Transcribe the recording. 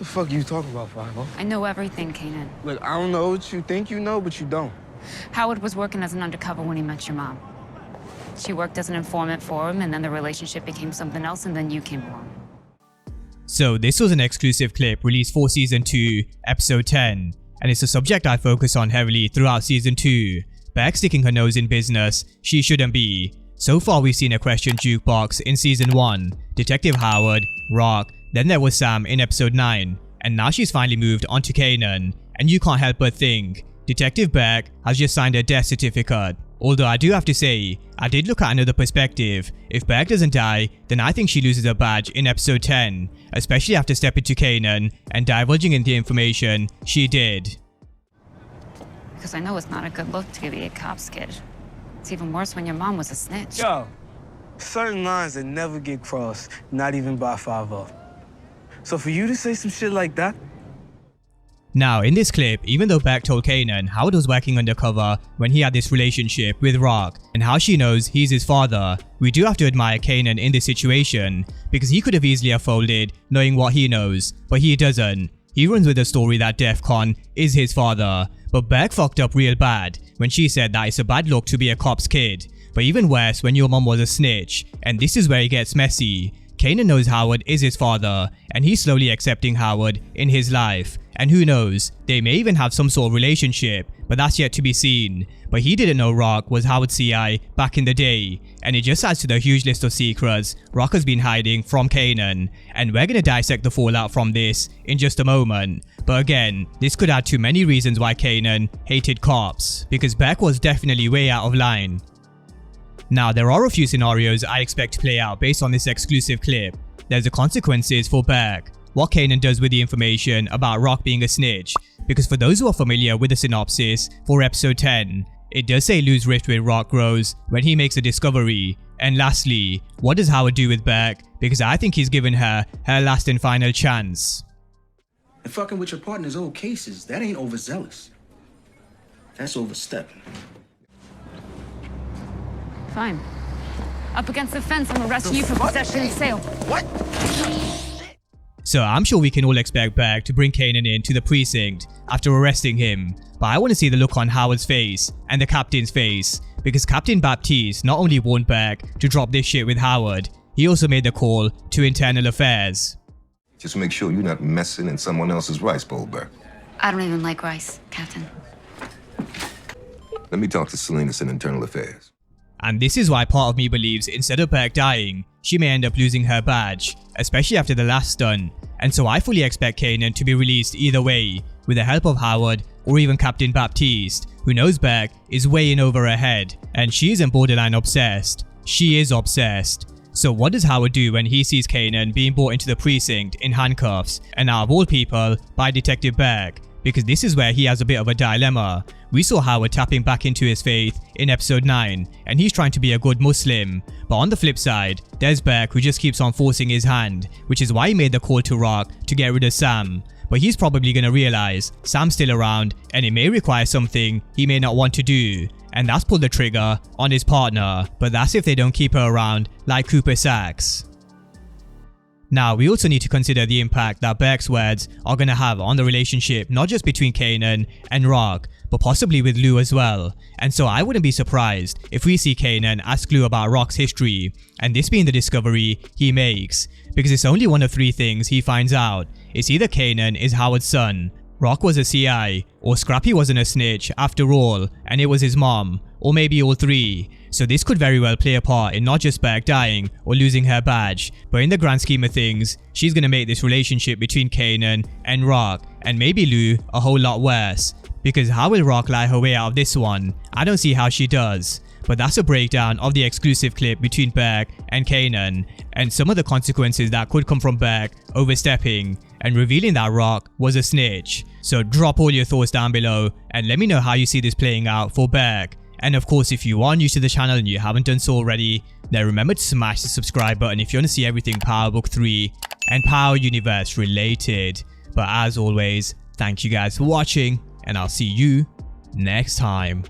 The fuck you talking about, Five-O? I know everything, Kanan. Look, I don't know what you think you know, but you don't. Howard was working as an undercover when he met your mom. She worked as an informant for him, and then the relationship became something else, and then you came along. So this was an exclusive clip released for Season 2, Episode 10, and it's a subject I focus on heavily throughout Season 2. Beck sticking her nose in business she shouldn't be. So far we've seen a question jukebox in Season 1, Detective Howard, Rock, then there was Sam in Episode 9, and now she's finally moved on to Kanan, and you can't help but think, Detective Burke has just signed a death certificate. Although I do have to say, I did look at another perspective. If Burke doesn't die, then I think she loses her badge in Episode 10, especially after stepping to Kanan and divulging into information she did. Because I know it's not a good look to be a cop's kid. It's even worse when your mom was a snitch. Yo, certain lines that never get crossed, not even by 5-0. So for you to say some shit like that? Now, in this clip, even though Beck told Kanan Howard was working undercover when he had this relationship with Rock and how she knows he's his father, we do have to admire Kanan in this situation because he could have easily have folded knowing what he knows, but he doesn't. He runs with the story that DEFCON is his father, but Beck fucked up real bad when she said that it's a bad look to be a cop's kid, but even worse when your mom was a snitch, and this is where it gets messy. Kanan knows Howard is his father, and he's slowly accepting Howard in his life. And who knows, they may even have some sort of relationship, but that's yet to be seen. But he didn't know Rock was Howard's CI back in the day, and it just adds to the huge list of secrets Rock has been hiding from Kanan. And we're gonna dissect the fallout from this in just a moment. But again, this could add to many reasons why Kanan hated cops, because Beck was definitely way out of line. Now, there are a few scenarios I expect to play out based on this exclusive clip. There's the consequences for Beck, what Kanan does with the information about Rock being a snitch, because for those who are familiar with the synopsis for Episode 10, it does say Lou's rift with Rock grows when he makes a discovery. And lastly, what does Howard do with Beck, because I think he's given her her last and final chance. And fucking with your partner's old cases, that ain't overzealous. That's overstepping. Fine. Up against the fence, I'm gonna arrest you for possession and sale. What? So I'm sure we can all expect Beck to bring Kanan in to the precinct after arresting him, but I want to see the look on Howard's face and the captain's face, because Captain Baptiste not only warned Beck to drop this shit with Howard, he also made the call to internal affairs. Just make sure you're not messing in someone else's rice bowl, Burke. I don't even like rice, Captain. Let me talk to Salinas in internal affairs. And this is why part of me believes instead of Beck dying, she may end up losing her badge, especially after the last stunt, and so I fully expect Kanan to be released either way, with the help of Howard or even Captain Baptiste, who knows Beck is way in over her head, and she isn't borderline obsessed, she is obsessed. So what does Howard do when he sees Kanan being brought into the precinct in handcuffs, and out of all people, by Detective Burke? Because this is where he has a bit of a dilemma. We saw Howard tapping back into his faith in Episode 9, and he's trying to be a good Muslim. But on the flip side, there's Beck who just keeps on forcing his hand, which is why he made the call to Rock to get rid of Sam. But he's probably gonna realize Sam's still around, and it may require something he may not want to do. And that's pull the trigger on his partner, but that's if they don't keep her around like Cooper Saxe. Now, we also need to consider the impact that Beck's words are going to have on the relationship, not just between Kanan and Rock, but possibly with Lou as well. And so I wouldn't be surprised if we see Kanan ask Lou about Rock's history, and this being the discovery he makes, because it's only one of three things he finds out. It's either Kanan is Howard's son, Rock was a CI, or Scrappy wasn't a snitch after all, and it was his mom, or maybe all three. So this could very well play a part in not just Beck dying or losing her badge, but in the grand scheme of things, she's gonna make this relationship between Kanan and Rock, and maybe Lou, a whole lot worse. Because how will Rock lie her way out of this one? I don't see how she does. But that's a breakdown of the exclusive clip between Beck and Kanan, and some of the consequences that could come from Beck overstepping and revealing that Rock was a snitch. So drop all your thoughts down below and let me know how you see this playing out for Beck. And of course, if you are new to the channel and you haven't done so already, then remember to smash the subscribe button if you want to see everything Power Book 3 and Power Universe related. But as always, thank you guys for watching, and I'll see you next time.